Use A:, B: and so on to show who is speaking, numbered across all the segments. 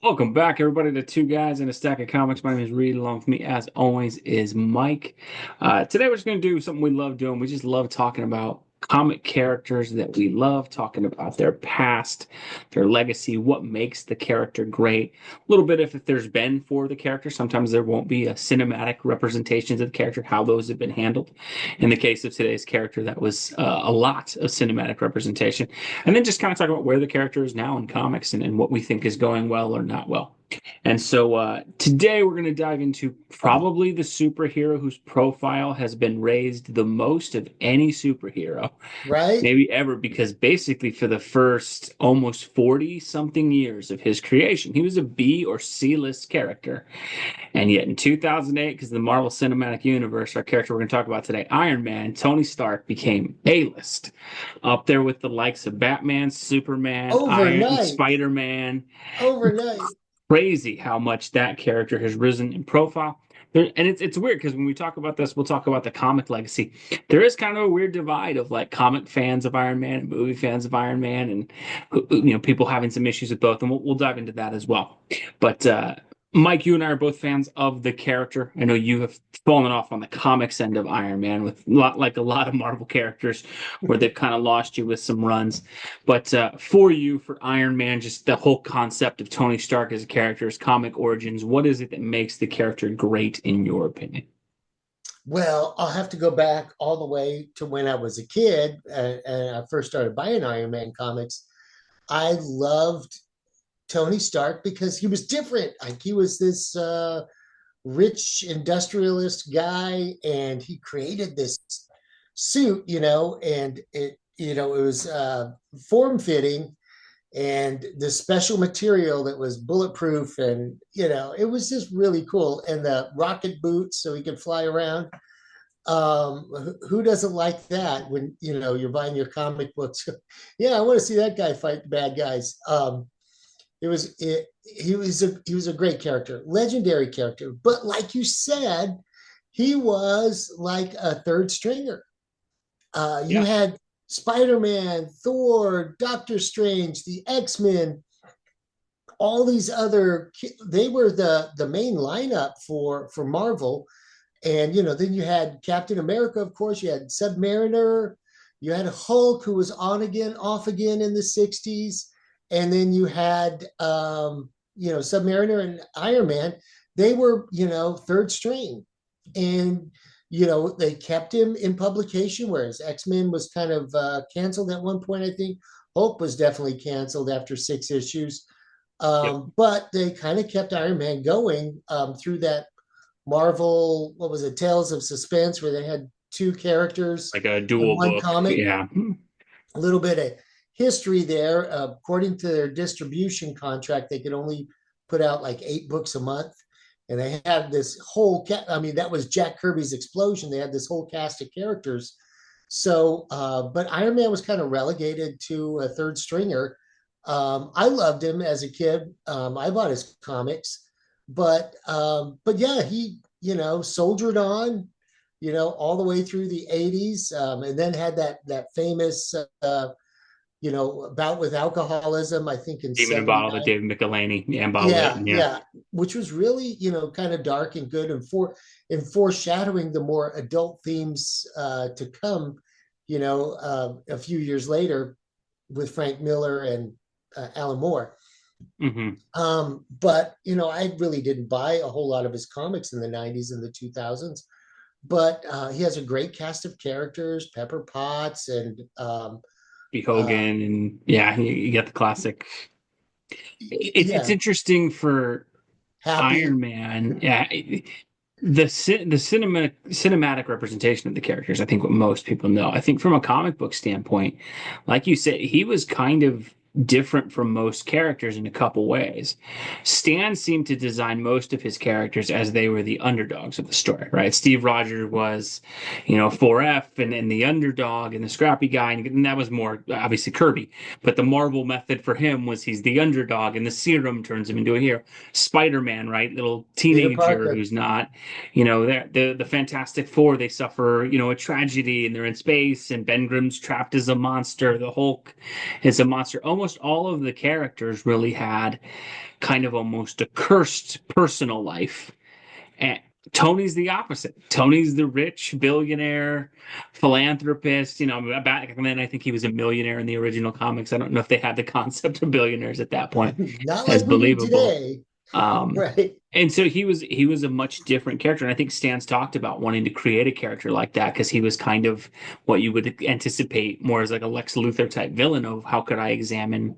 A: Welcome back, everybody, to Two Guys and a Stack of Comics. My name is Reed. Along with me, as always, is Mike. Today, we're just going to do something we love doing. We just love talking about comic characters that we love, talking about their past, their legacy, what makes the character great. A little bit if there's been for the character. Sometimes there won't be a cinematic representations of the character, how those have been handled. In the case of today's character, that was a lot of cinematic representation. And then just kind of talk about where the character is now in comics and what we think is going well or not well. And so today we're going to dive into probably the superhero whose profile has been raised the most of any superhero,
B: Right?
A: maybe ever, because basically for the first almost 40 something years of his creation, he was a B or C list character. And yet in 2008, because of the Marvel Cinematic Universe, our character we're going to talk about today, Iron Man, Tony Stark became A list, up there with the likes of Batman, Superman, Iron,
B: Overnight.
A: Spider Man.
B: Overnight.
A: Crazy how much that character has risen in profile. And it's weird because when we talk about this, we'll talk about the comic legacy. There is kind of a weird divide of like comic fans of Iron Man and movie fans of Iron Man, and people having some issues with both, and we'll dive into that as well. But Mike, you and I are both fans of the character. I know you have fallen off on the comics end of Iron Man with like a lot of Marvel characters, where they've kind of lost you with some runs. But for you, for Iron Man, just the whole concept of Tony Stark as a character, his comic origins, what is it that makes the character great in your opinion?
B: Well, I'll have to go back all the way to when I was a kid and I first started buying Iron Man comics. I loved Tony Stark because he was different. Like he was this rich industrialist guy and he created this suit, and it was form fitting and the special material that was bulletproof, and it was just really cool, and the rocket boots so he could fly around. Who doesn't like that when you're buying your comic books? Yeah, I want to see that guy fight bad guys. He was a great character, legendary character, but like you said, he was like a third stringer. You
A: Yeah,
B: had Spider-Man, Thor, Doctor Strange, the X-Men, all these other, they were the main lineup for Marvel. And then you had Captain America, of course, you had Submariner, you had Hulk, who was on again, off again in the 60s, and then you had Submariner and Iron Man. They were third string, and they kept him in publication, whereas X-Men was kind of canceled at one point. I think Hulk was definitely canceled after 6 issues.
A: yep.
B: But they kind of kept Iron Man going through that Marvel, what was it, Tales of Suspense, where they had two characters
A: Like a
B: in
A: dual
B: one
A: book.
B: comic.
A: Yeah.
B: A little bit of history there. According to their distribution contract, they could only put out like 8 books a month. And they had this whole, I mean, that was Jack Kirby's Explosion. They had this whole cast of characters. So, but Iron Man was kind of relegated to a third stringer. I loved him as a kid. I bought his comics, but yeah, he soldiered on, all the way through the 80s, and then had that famous bout with alcoholism, I think in
A: Demon and Bottle, the
B: 79.
A: David McElhaney. Yeah, and Bottle it.
B: Yeah,
A: Yeah.
B: yeah, which was really kind of dark and good, and foreshadowing the more adult themes to come, a few years later with Frank Miller and Alan Moore.
A: Hmm.
B: But I really didn't buy a whole lot of his comics in the 90s and the 2000s. But he has a great cast of characters, Pepper Potts and
A: B.
B: uh,
A: Hogan. And yeah, you get the classic. It's
B: yeah,
A: interesting for Iron
B: Happy.
A: Man. Yeah. The cinematic representation of the characters, I think what most people know. I think from a comic book standpoint, like you said, he was kind of different from most characters in a couple ways. Stan seemed to design most of his characters as they were the underdogs of the story, right? Steve Rogers was, 4F and the underdog and the scrappy guy, and that was more obviously Kirby. But the Marvel method for him was he's the underdog, and the serum turns him into a hero. Spider-Man, right? Little
B: Peter
A: teenager
B: Parker.
A: who's not, the Fantastic Four, they suffer, a tragedy and they're in space, and Ben Grimm's trapped as a monster. The Hulk is a monster. almost all of the characters really had kind of almost a cursed personal life. And Tony's the opposite. Tony's the rich billionaire philanthropist. Back then I think he was a millionaire in the original comics. I don't know if they had the concept of billionaires at that point
B: Not
A: as
B: like we do
A: believable.
B: today.
A: Um,
B: Right.
A: and so he was a much different character. And I think Stan's talked about wanting to create a character like that because he was kind of what you would anticipate more as like a Lex Luthor type villain of how could I examine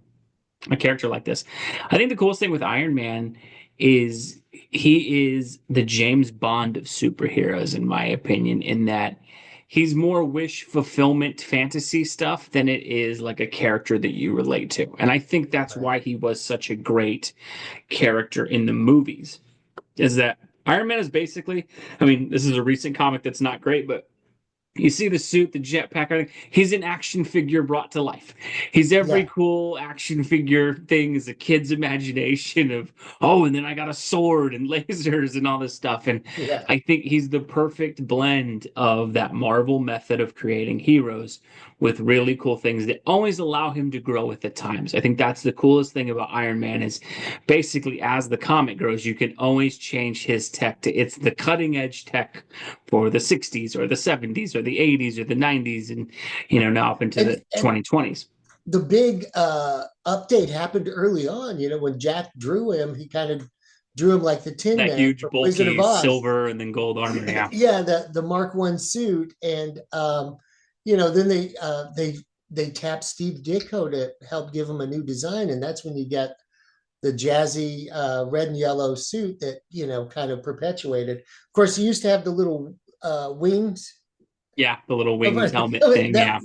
A: a character like this. I think the coolest thing with Iron Man is he is the James Bond of superheroes, in my opinion, in that he's more wish fulfillment fantasy stuff than it is like a character that you relate to. And I think that's
B: Right.
A: why he was such a great character in the movies. Is that Iron Man is basically, I mean, this is a recent comic that's not great, but you see the suit, the jetpack, everything. He's an action figure brought to life. He's every
B: Yeah.
A: cool action figure thing is a kid's imagination of, oh, and then I got a sword and lasers and all this stuff. And
B: Yeah.
A: I think he's the perfect blend of that Marvel method of creating heroes with really cool things that always allow him to grow with the times. I think that's the coolest thing about Iron Man is basically as the comic grows, you can always change his tech to it's the cutting edge tech for the 60s or the 70s or the 80s or the 90s and now up into the
B: And
A: 2020s.
B: the big update happened early on. When Jack drew him, he kind of drew him like the Tin
A: That
B: Man
A: huge
B: from Wizard of
A: bulky
B: Oz.
A: silver and then gold armor, yeah.
B: Yeah, the Mark One suit, and then they tapped Steve Ditko to help give him a new design, and that's when you get the jazzy red and yellow suit that kind of perpetuated. Of course, he used to have the little wings.
A: Yeah, the little wings helmet thing,
B: that
A: yeah.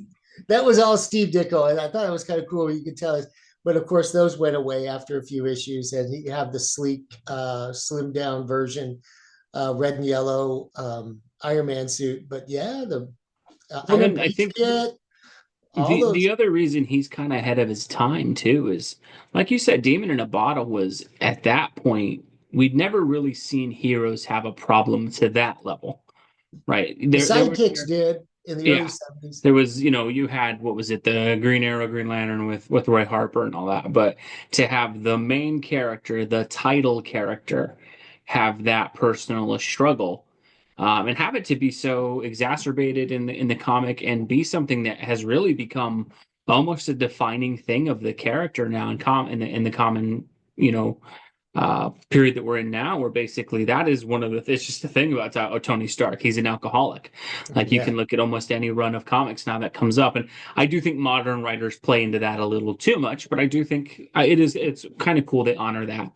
B: that was all Steve Ditko, and I thought it was kind of cool. You could tell, but of course, those went away after a few issues, and he have the sleek, slimmed down version, red and yellow Iron Man suit. But yeah, the
A: Well,
B: Iron
A: then I think
B: Patriot, all
A: the
B: those.
A: other reason he's kind of ahead of his time too is, like you said, Demon in a Bottle was at that point we'd never really seen heroes have a problem to that level, right?
B: The
A: There were
B: sidekicks did in the early
A: yeah,
B: 70s.
A: there was you had what was it the Green Arrow, Green Lantern with Roy Harper and all that, but to have the main character, the title character, have that personal struggle and have it to be so exacerbated in the comic and be something that has really become almost a defining thing of the character now in the common you know period that we're in now, where basically that is one of the it's just the thing about Tony Stark. He's an alcoholic. Like you
B: Yeah,
A: can look at almost any run of comics now that comes up, and I do think modern writers play into that a little too much, but I do think it's kind of cool they honor that.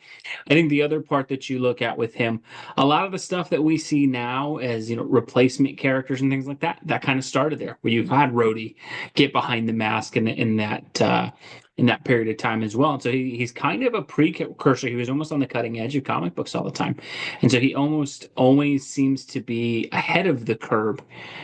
A: I think the other part that you look at with him, a lot of the stuff that we see now as replacement characters and things like that, that kind of started there, where you've had Rhodey get behind the mask in that period of time as well. And so he's kind of a precursor. He was almost on the cutting edge of comic books all the time. And so he almost always seems to be ahead of the curve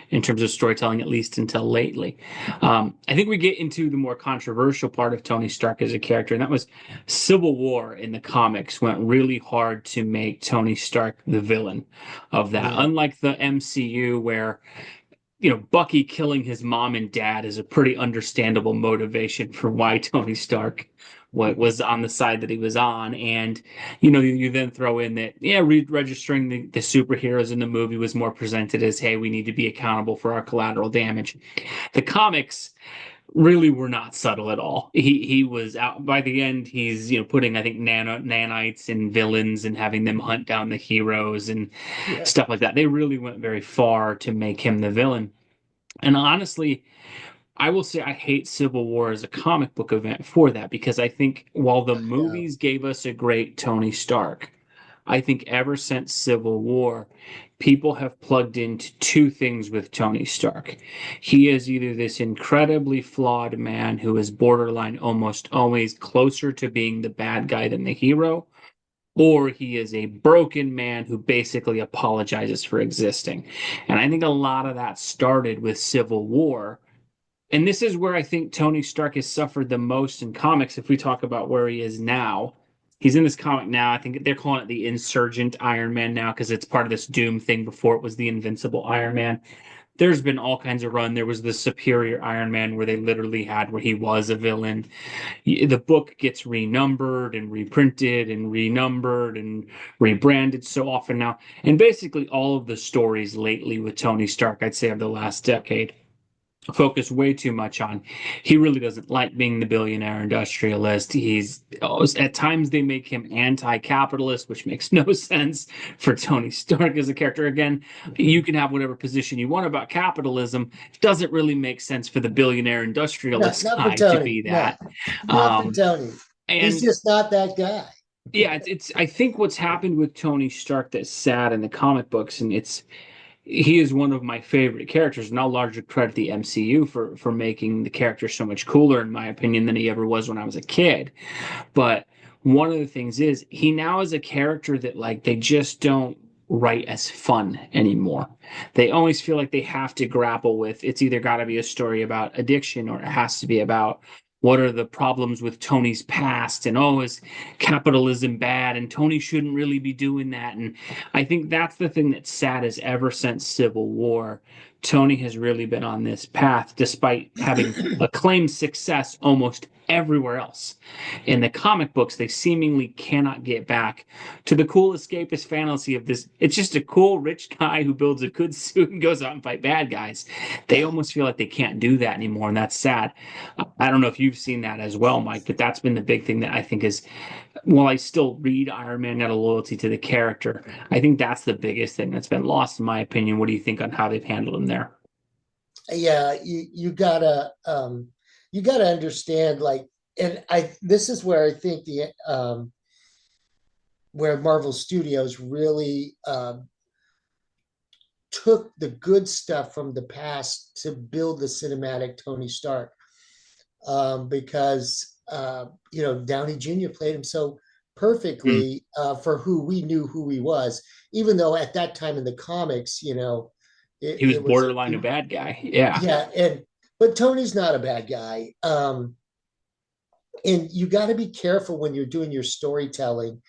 A: in terms of storytelling, at least until lately. I think we get into the more controversial part of Tony Stark as a character, and that was Civil War in the comics went really hard to make Tony Stark the villain of that.
B: yeah,
A: Unlike the MCU, where Bucky killing his mom and dad is a pretty understandable motivation for why Tony Stark was on the side that he was on. And, you then throw in that, yeah, registering the superheroes in the movie was more presented as, hey, we need to be accountable for our collateral damage. The comics really were not subtle at all. He was out by the end. He's putting I think nanites in villains and having them hunt down the heroes and
B: yeah,
A: stuff like that. They really went very far to make him the villain. And honestly, I will say I hate Civil War as a comic book event for that because I think while the
B: yeah.
A: movies gave us a great Tony Stark, I think ever since Civil War, people have plugged into two things with Tony Stark. He is either this incredibly flawed man who is borderline almost always closer to being the bad guy than the hero, or he is a broken man who basically apologizes for existing. And I think a lot of that started with Civil War. And this is where I think Tony Stark has suffered the most in comics. If we talk about where he is now, he's in this comic now. I think they're calling it the Insurgent Iron Man now because it's part of this Doom thing before it was the Invincible Iron Man. there's been all kinds of run. There was the Superior Iron Man where they literally had where he was a villain. The book gets renumbered and reprinted and renumbered and rebranded so often now. And basically all of the stories lately with Tony Stark, I'd say of the last decade, focus way too much on he really doesn't like being the billionaire industrialist. He's at times they make him anti-capitalist, which makes no sense for Tony Stark as a character. Again, you can have whatever position you want about capitalism. It doesn't really make sense for the billionaire industrialist
B: Not for
A: guy to
B: Tony.
A: be
B: No,
A: that.
B: not for
A: um
B: Tony. He's
A: and
B: just not that guy.
A: yeah, it's I think what's happened with Tony Stark that's sad in the comic books, and it's he is one of my favorite characters, and I'll largely credit the MCU for making the character so much cooler, in my opinion, than he ever was when I was a kid. But one of the things is he now is a character that like they just don't write as fun anymore. They always feel like they have to grapple with it's either got to be a story about addiction or it has to be about what are the problems with Tony's past and oh is capitalism bad and Tony shouldn't really be doing that. And I think that's the thing that's sad is ever since Civil War Tony has really been on this path despite having acclaimed success almost everywhere else. In the comic books, they seemingly cannot get back to the cool escapist fantasy of this. It's just a cool rich guy who builds a good suit and goes out and fight bad guys. They
B: Yeah.
A: almost feel like they can't do that anymore, and that's sad. I don't know if you've seen that as well, Mike, but that's been the big thing that I think is while I still read Iron Man out of loyalty to the character, I think that's the biggest thing that's been lost, in my opinion. What do you think on how they've handled him there?
B: Yeah, you gotta understand, like, and I this is where I think the where Marvel Studios really took the good stuff from the past to build the cinematic Tony Stark. Because Downey Jr. played him so
A: Hmm.
B: perfectly for who we knew who he was, even though at that time in the comics,
A: He was
B: it was
A: borderline a bad guy. Yeah.
B: yeah, and but Tony's not a bad guy. And you got to be careful when you're doing your storytelling,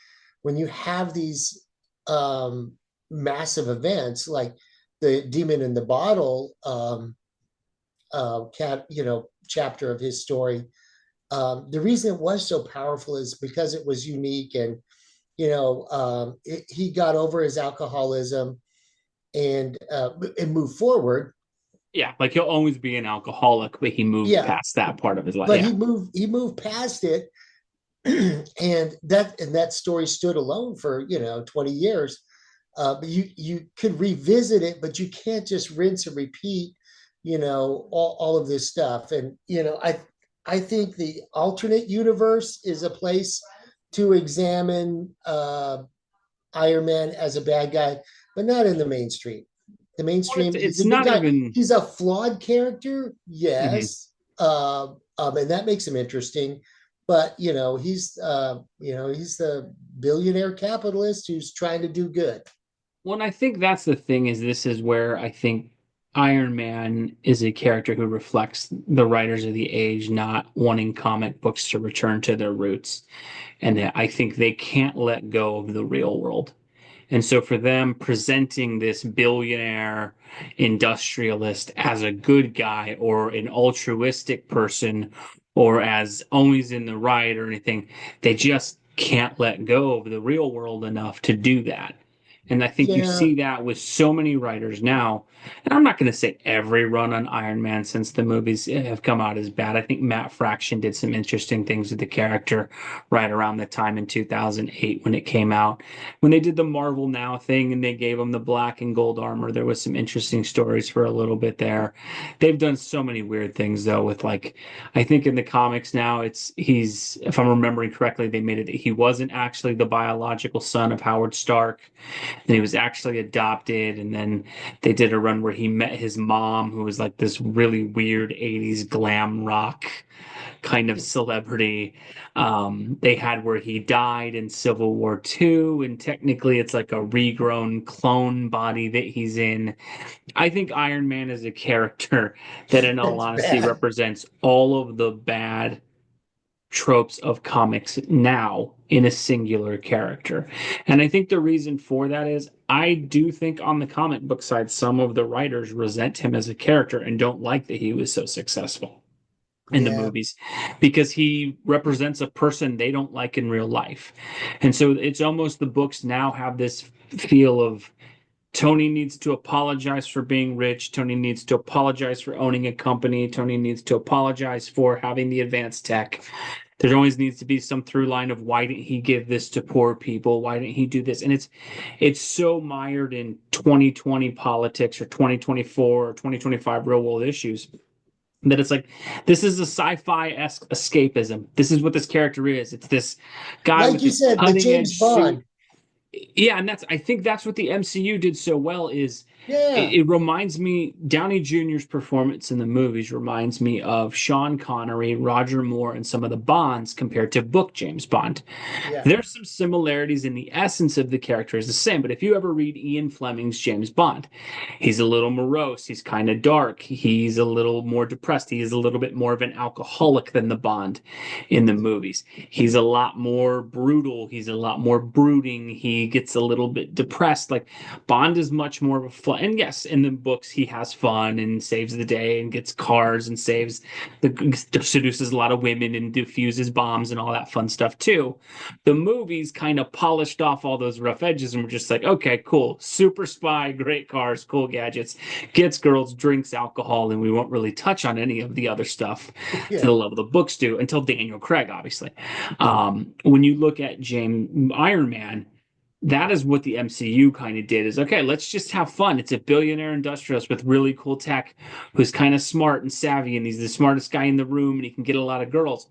B: when you have these um, massive events like the Demon in the Bottle chapter of his story. The reason it was so powerful is because it was unique, and he got over his alcoholism and moved forward.
A: Yeah. Like he'll always be an alcoholic, but he moved
B: Yeah,
A: past that part of his life.
B: but
A: Yeah.
B: he moved past it, and that story stood alone for 20 years. But you could revisit it, but you can't just rinse and repeat, all of this stuff. And I think the alternate universe is a place to examine Iron Man as a bad guy, but not in the mainstream. The
A: Well,
B: mainstream, he's
A: it's
B: a good
A: not
B: guy.
A: even.
B: He's a flawed character,
A: Mhm.
B: yes, and that makes him interesting. But he's the billionaire capitalist who's trying to do good.
A: Well, and I think that's the thing is this is where I think Iron Man is a character who reflects the writers of the age not wanting comic books to return to their roots. And that I think they can't let go of the real world. And so for them presenting this billionaire industrialist as a good guy or an altruistic person or as always in the right or anything, they just can't let go of the real world enough to do that. And I think you
B: Yeah,
A: see that with so many writers now. And I'm not going to say every run on Iron Man since the movies have come out is bad. I think Matt Fraction did some interesting things with the character right around the time in 2008 when it came out. When they did the Marvel Now thing and they gave him the black and gold armor, there was some interesting stories for a little bit there. They've done so many weird things though with like I think in the comics now he's if I'm remembering correctly, they made it he wasn't actually the biological son of Howard Stark and he was actually adopted. And then they did a run where he met his mom, who was like this really weird 80s glam rock kind of celebrity. They had where he died in Civil War II, and technically it's like a regrown clone body that he's in. I think Iron Man is a character that, in all
B: it's
A: honesty,
B: bad.
A: represents all of the bad tropes of comics now in a singular character. And I think the reason for that is I do think on the comic book side, some of the writers resent him as a character and don't like that he was so successful in the
B: Yeah.
A: movies because he represents a person they don't like in real life. And so it's almost the books now have this feel of Tony needs to apologize for being rich. Tony needs to apologize for owning a company. Tony needs to apologize for having the advanced tech. There always needs to be some through line of why didn't he give this to poor people? Why didn't he do this? And it's so mired in 2020 politics or 2024 or 2025 real world issues that it's like this is a sci-fi-esque escapism. This is what this character is. It's this guy
B: Like
A: with
B: you
A: this
B: said, the
A: cutting
B: James
A: edge suit.
B: Bond.
A: Yeah, and I think that's what the MCU did so well is
B: Yeah.
A: it reminds me Downey Jr.'s performance in the movies reminds me of Sean Connery, Roger Moore, and some of the Bonds compared to book James Bond.
B: Yeah.
A: There's some similarities in the essence of the character is the same, but if you ever read Ian Fleming's James Bond, he's a little morose, he's kind of dark, he's a little more depressed, he is a little bit more of an alcoholic than the Bond in the movies. He's a lot more brutal, he's a lot more brooding, he gets a little bit depressed. Like Bond is much more of a fun, and yes, in the books he has fun and saves the day and gets cars and seduces a lot of women and diffuses bombs and all that fun stuff too. The movies kind of polished off all those rough edges and were just like, okay, cool, super spy, great cars, cool gadgets, gets girls, drinks alcohol, and we won't really touch on any of the other stuff to
B: Yeah.
A: the level the books do until Daniel Craig, obviously. When you look at James Iron Man, that is what the MCU kind of did is okay, let's just have fun. It's a billionaire industrialist with really cool tech who's kind of smart and savvy, and he's the smartest guy in the room, and he can get a lot of girls.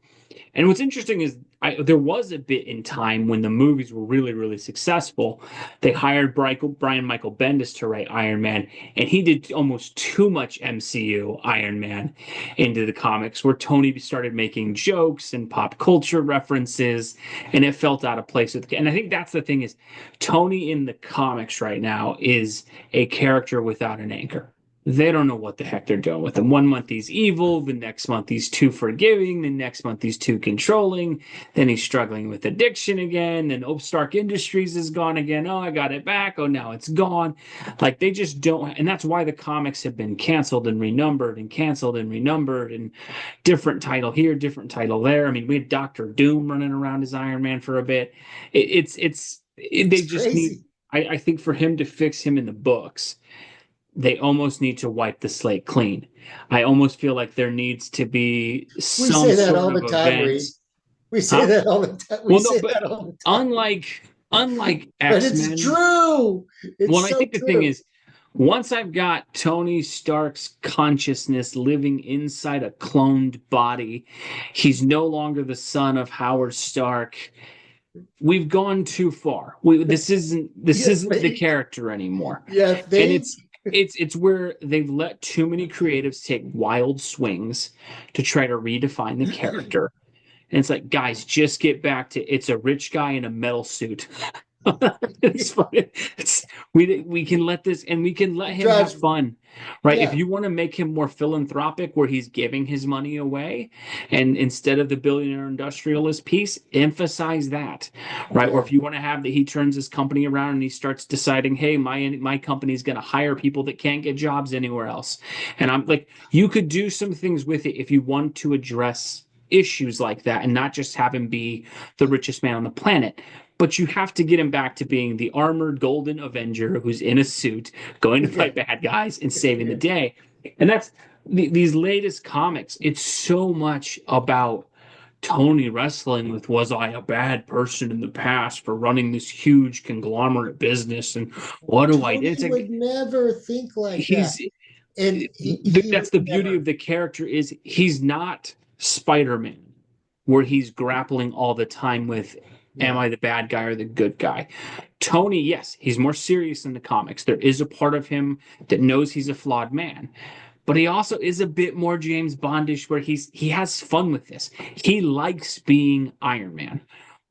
A: And what's interesting is there was a bit in time when the movies were really, really successful. They hired Brian Michael Bendis to write Iron Man, and he did almost too much MCU Iron Man into the comics, where Tony started making jokes and pop culture references, and it felt out of place with. And I think that's the thing is, Tony in the comics right now is a character without an anchor. They don't know what the heck they're doing with him. One month he's evil, the next month he's too forgiving, the next month he's too controlling, then he's struggling with addiction again, then oh, Stark Industries is gone again. Oh, I got it back. Oh, now it's gone. Like they just don't, and that's why the comics have been canceled and renumbered and canceled and renumbered and different title here, different title there. I mean, we had Doctor Doom running around as Iron Man for a bit. They
B: It's
A: just need,
B: crazy.
A: I think for him to fix him in the books they almost need to wipe the slate clean. I almost feel like there needs to be
B: We
A: some
B: say that
A: sort
B: all
A: of
B: the time,
A: event.
B: Reed. We say
A: Huh?
B: that all the time. We
A: Well, no,
B: say
A: but
B: that all the time.
A: unlike
B: But it's
A: X-Men,
B: true.
A: well,
B: It's
A: I
B: so
A: think the thing
B: true.
A: is, once I've got Tony Stark's consciousness living inside a cloned body, he's no longer the son of Howard Stark. We've gone too far. This
B: You
A: isn't the
B: think?
A: character anymore.
B: You
A: And
B: think?
A: it's where they've let too many creatives take wild swings to try to redefine the character. And it's like, guys, just get back to it's a rich guy in a metal suit. It's fine. We can let this and we can let
B: It
A: him have
B: drives.
A: fun, right? If
B: Yeah.
A: you want to make him more philanthropic, where he's giving his money away, and instead of the billionaire industrialist piece, emphasize that, right? Or
B: Yeah.
A: if you want to have that he turns his company around and he starts deciding, hey, my company's going to hire people that can't get jobs anywhere else, and I'm like, you could do some things with it if you want to address issues like that and not just have him be the richest man on the planet but you have to get him back to being the armored golden avenger who's in a suit going to
B: Yeah.
A: fight bad guys and saving the
B: Yeah.
A: day. And that's these latest comics. It's so much about Tony wrestling with was I a bad person in the past for running this huge conglomerate business and what do I do?
B: Tony
A: It's like
B: would never think like that.
A: he's
B: And he would
A: that's the beauty
B: never.
A: of the character is he's not Spider-Man where he's grappling all the time with am
B: Yeah.
A: I the bad guy or the good guy? Tony, yes, he's more serious in the comics. There is a part of him that knows he's a flawed man, but he also is a bit more James Bondish where he has fun with this. He likes being Iron Man.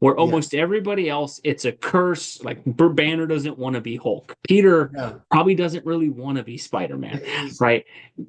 A: where
B: Yeah.
A: almost everybody else, it's a curse. Like Banner doesn't want to be Hulk. Peter
B: No.
A: probably doesn't really want to be Spider-Man,
B: He's
A: right?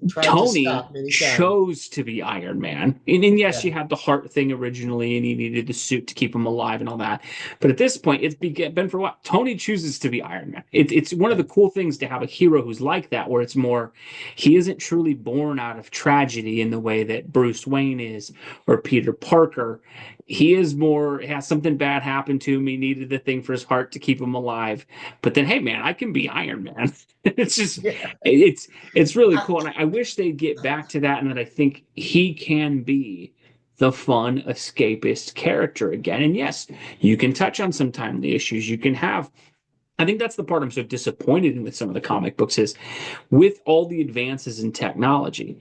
B: tried to
A: Tony
B: stop many times.
A: chose to be Iron Man. And yes,
B: Yeah.
A: you had the heart thing originally, and he needed the suit to keep him alive and all that. But at this point, it's been for a while. Tony chooses to be Iron Man. It's one of
B: Yeah.
A: the cool things to have a hero who's like that, where it's more, he isn't truly born out of tragedy in the way that Bruce Wayne is or Peter Parker. He is more, has something bad happen to him. He needed the thing for his heart to keep him alive. But then, hey, man, I can be Iron Man. It's just,
B: Yeah.
A: it's really
B: I,
A: cool. And I wish they'd get back to that, and that I think he can be the fun escapist character again. And yes, you can touch on some timely issues. You can have, I think that's the part I'm so disappointed in with some of the comic books is with all the advances in technology.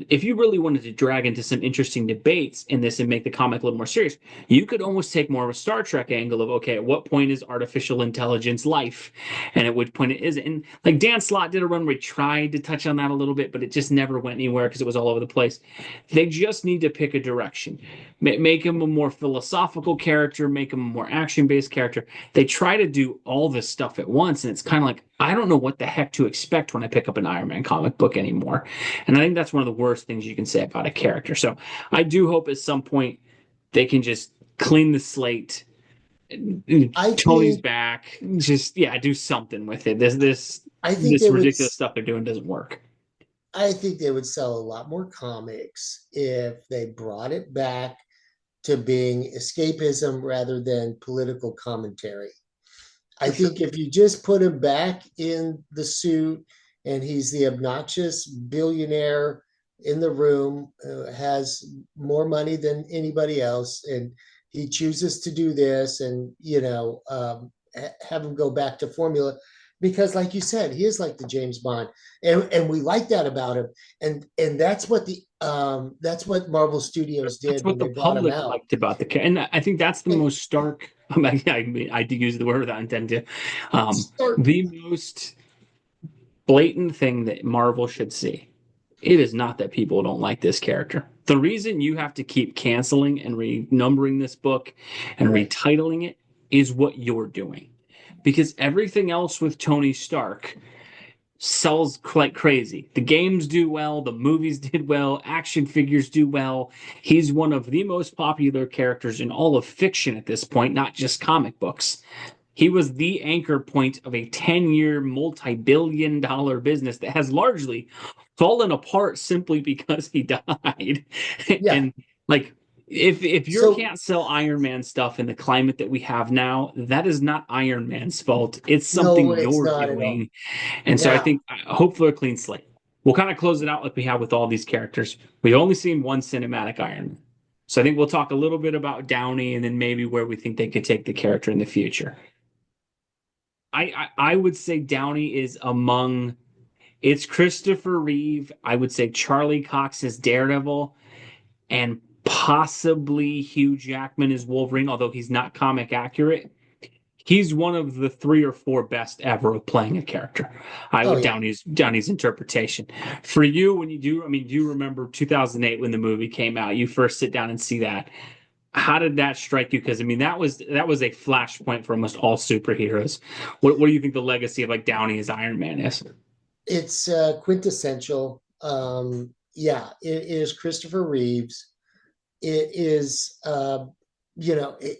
A: If you really wanted to drag into some interesting debates in this and make the comic a little more serious, you could almost take more of a Star Trek angle of, okay, at what point is artificial intelligence life? And at which point it isn't. And like Dan Slott did a run where he tried to touch on that a little bit, but it just never went anywhere because it was all over the place. They just need to pick a direction. Make him a more philosophical character, make him a more action based character. They try to do all this stuff at once, and it's kind of like, I don't know what the heck to expect when I pick up an Iron Man comic book anymore. And I think that's one of the worst things you can say about a character. So I do hope at some point they can just clean the slate.
B: I
A: Tony's
B: think
A: back. Just yeah, do something with it.
B: I think
A: This
B: they would
A: ridiculous stuff they're doing doesn't work.
B: I think they would sell a lot more comics if they brought it back to being escapism rather than political commentary. I
A: For sure.
B: think if you just put him back in the suit and he's the obnoxious billionaire in the room, has more money than anybody else, and he chooses to do this, and have him go back to formula, because like you said, he is like the James Bond, and we like that about him, and that's what Marvel Studios
A: That's
B: did
A: what
B: when
A: the
B: they brought him
A: public
B: out.
A: liked about the character, and I think that's the
B: And
A: most stark. I mean, I did use the word without intent to.
B: start
A: The most blatant thing that Marvel should see. It is not that people don't like this character. The reason you have to keep canceling and renumbering this book and
B: right.
A: retitling it is what you're doing. Because everything else with Tony Stark sells like crazy. The games do well, the movies did well, action figures do well. He's one of the most popular characters in all of fiction at this point, not just comic books. He was the anchor point of a 10-year, multi billion-dollar business that has largely fallen apart simply because he died.
B: Yeah.
A: And like if you
B: So
A: can't sell Iron Man stuff in the climate that we have now, that is not Iron Man's fault. It's something
B: no, it's
A: you're
B: not at all.
A: doing. And so I
B: Now,
A: think hopefully a clean slate. We'll kind of close it out like we have with all these characters. We've only seen one cinematic Iron Man. So I think we'll talk a little bit about Downey and then maybe where we think they could take the character in the future. I would say Downey is among it's Christopher Reeve. I would say Charlie Cox is Daredevil, and possibly Hugh Jackman is Wolverine, although he's not comic accurate. He's one of the three or four best ever of playing a character. I
B: oh
A: would
B: yeah,
A: Downey's interpretation. For you, when you do, I mean, do you remember 2008 when the movie came out? You first sit down and see that. How did that strike you? Because I mean, that was a flashpoint for almost all superheroes. What do you think the legacy of like Downey as Iron Man is?
B: it's quintessential. Yeah, it is Christopher Reeves. It is, you know, it,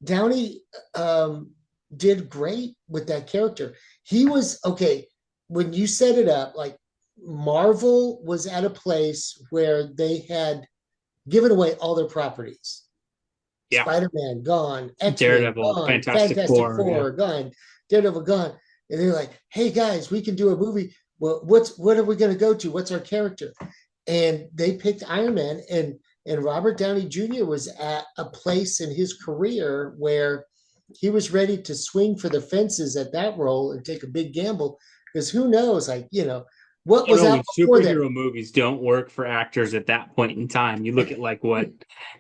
B: Downey did great with that character. He was okay when you set it up. Like Marvel was at a place where they had given away all their properties.
A: Yeah,
B: Spider-Man gone, X-Men
A: Daredevil,
B: gone,
A: Fantastic
B: Fantastic
A: Four. Yeah.
B: Four gone, Daredevil gone. And they're like, hey guys, we can do a movie. Well, what are we gonna go to? What's our character? And they picked Iron Man, and Robert Downey Jr. was at a place in his career where he was ready to swing for the fences at that role and take a big gamble, because who knows, like, what
A: Oh
B: was
A: no,
B: out
A: when
B: before then?
A: superhero movies don't work for actors at that point in time, you look at like what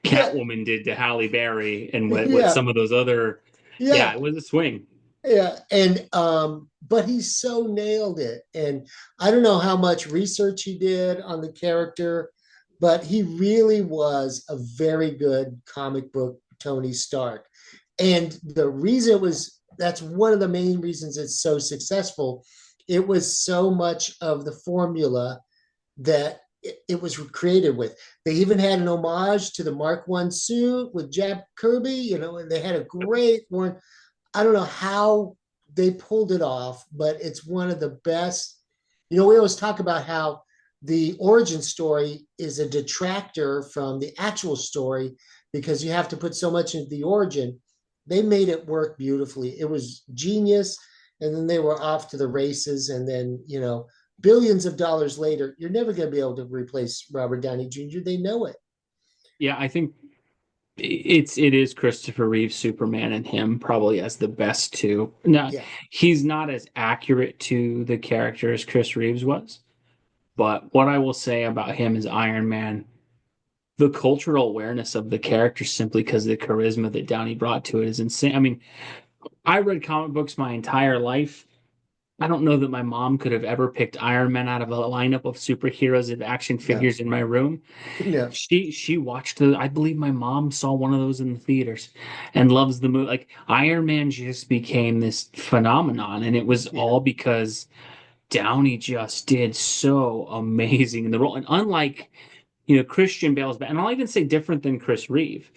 B: Yeah,
A: Catwoman did to Halle Berry and what
B: yeah,
A: some of those other, yeah,
B: yeah.
A: it was a swing.
B: Yeah, and but he so nailed it. And I don't know how much research he did on the character, but he really was a very good comic book Tony Stark. And the reason it was, that's one of the main reasons it's so successful. It was so much of the formula that it was created with. They even had an homage to the Mark One suit with Jack Kirby, and they had a great one. I don't know how they pulled it off, but it's one of the best. We always talk about how the origin story is a detractor from the actual story because you have to put so much into the origin. They made it work beautifully. It was genius. And then they were off to the races. And then, billions of dollars later, you're never going to be able to replace Robert Downey Jr. They know it.
A: Yeah, I think it is Christopher Reeve's Superman and him probably as the best two. Now,
B: Yeah.
A: he's not as accurate to the character as Chris Reeves was, but what I will say about him as Iron Man, the cultural awareness of the character simply because of the charisma that Downey brought to it is insane. I mean, I read comic books my entire life. I don't know that my mom could have ever picked Iron Man out of a lineup of superheroes and action
B: No.
A: figures in my room.
B: No.
A: She watched the. I believe my mom saw one of those in the theaters, and loves the movie. Like Iron Man just became this phenomenon, and it was
B: Yeah.
A: all because Downey just did so amazing in the role. And unlike Christian Bale's, and I'll even say different than Chris Reeve.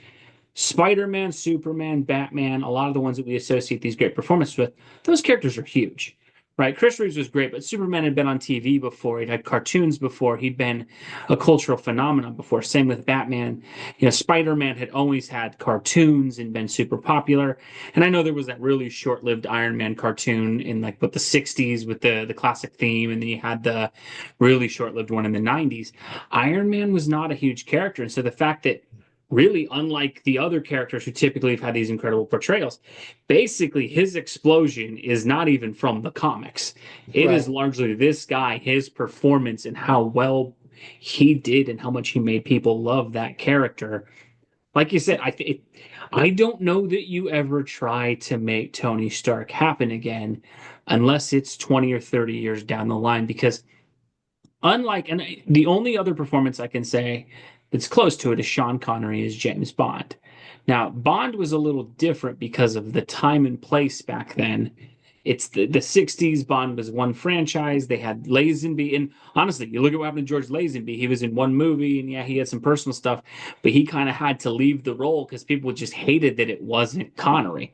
A: Spider-Man, Superman, Batman, a lot of the ones that we associate these great performances with, those characters are huge, right? Chris Reeves was great, but Superman had been on TV before. He'd had cartoons before. He'd been a cultural phenomenon before. Same with Batman. Spider-Man had always had cartoons and been super popular. And I know there was that really short-lived Iron Man cartoon in like the 60s with the classic theme, and then you had the really short-lived one in the 90s. Iron Man was not a huge character. And so the fact that really, unlike the other characters who typically have had these incredible portrayals, basically his explosion is not even from the comics. It is
B: Right.
A: largely this guy, his performance, and how well he did and how much he made people love that character. Like you said, I don't know that you ever try to make Tony Stark happen again unless it's 20 or 30 years down the line because and the only other performance I can say that's close to it is Sean Connery as James Bond. Now, Bond was a little different because of the time and place back then. It's the 60s. Bond was one franchise. They had Lazenby. And honestly, you look at what happened to George Lazenby. He was in one movie, and yeah, he had some personal stuff, but he kind of had to leave the role because people just hated that it wasn't Connery.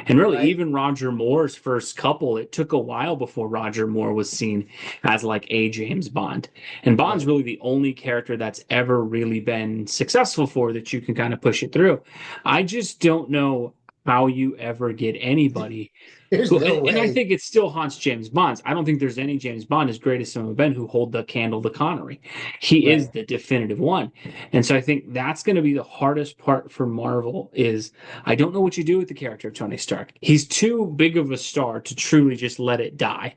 A: And really,
B: Right.
A: even Roger Moore's first couple, it took a while before Roger Moore was seen as like a James Bond. And Bond's
B: Right.
A: really the only character that's ever really been successful for that you can kind of push it through. I just don't know how you ever get anybody
B: There's
A: who,
B: no
A: and I
B: way.
A: think it still haunts James Bonds. I don't think there's any James Bond as great as some have been who hold the candle to Connery. He is
B: Right.
A: the definitive one. And so I think that's going to be the hardest part for Marvel is I don't know what you do with the character of Tony Stark. He's too big of a star to truly just let it die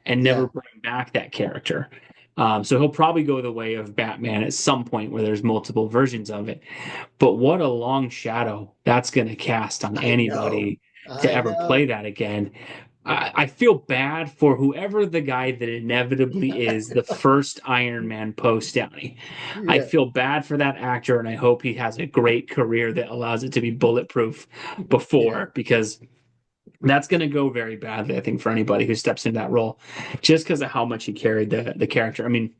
A: and never
B: Yeah.
A: bring back that character. So he'll probably go the way of Batman at some point where there's multiple versions of it. But what a long shadow that's going to cast on
B: I know.
A: anybody to
B: I
A: ever play
B: know.
A: that again. I feel bad for whoever the guy that inevitably is the first Iron Man post Downey. I
B: Yeah.
A: feel bad for that actor, and I hope he has a great career that allows it to be bulletproof
B: Yeah.
A: before, because that's going to go very badly, I think, for anybody who steps into that role, just because of how much he carried the character. I mean,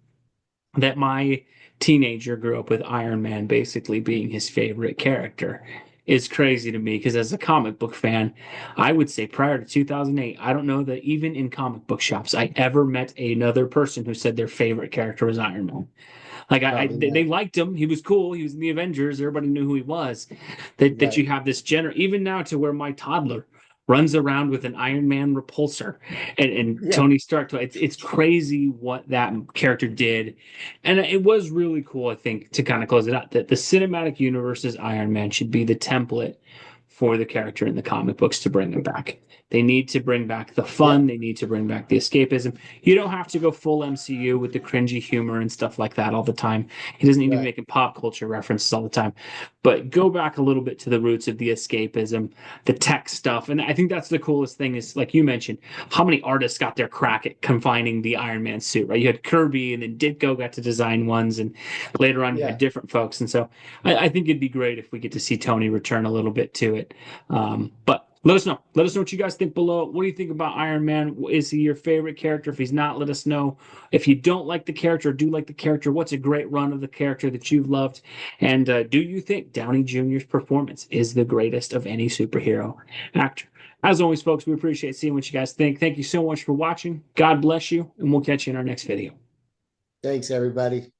A: that my teenager grew up with Iron Man basically being his favorite character is crazy to me because as a comic book fan, I would say prior to 2008, I don't know that even in comic book shops I ever met another person who said their favorite character was Iron Man. Like
B: Probably
A: they
B: not.
A: liked him. He was cool. He was in the Avengers. Everybody knew who he was. That
B: Right.
A: you have this even now to where my toddler runs around with an Iron Man repulsor and
B: Yeah.
A: Tony Stark. It's crazy what that character did, and it was really cool. I think to kind of close it out that the cinematic universe's Iron Man should be the template for the character in the comic books to bring him back. They need to bring back the fun.
B: Yep.
A: They need to bring back the escapism. You don't have to go full MCU with the cringy humor and stuff like that all the time. He doesn't need to be
B: Right.
A: making pop culture references all the time. But go back a little bit to the roots of the escapism, the tech stuff. And I think that's the coolest thing is, like you mentioned, how many artists got their crack at confining the Iron Man suit, right? You had Kirby, and then Ditko got to design ones, and later on you had
B: Yeah.
A: different folks. And so I think it'd be great if we get to see Tony return a little bit to it. But let us know. Let us know what you guys think below. What do you think about Iron Man? Is he your favorite character? If he's not, let us know. If you don't like the character or do like the character, what's a great run of the character that you've loved? And do you think Downey Jr.'s performance is the greatest of any superhero actor? As always, folks, we appreciate seeing what you guys think. Thank you so much for watching. God bless you, and we'll catch you in our next video.
B: Thanks, everybody.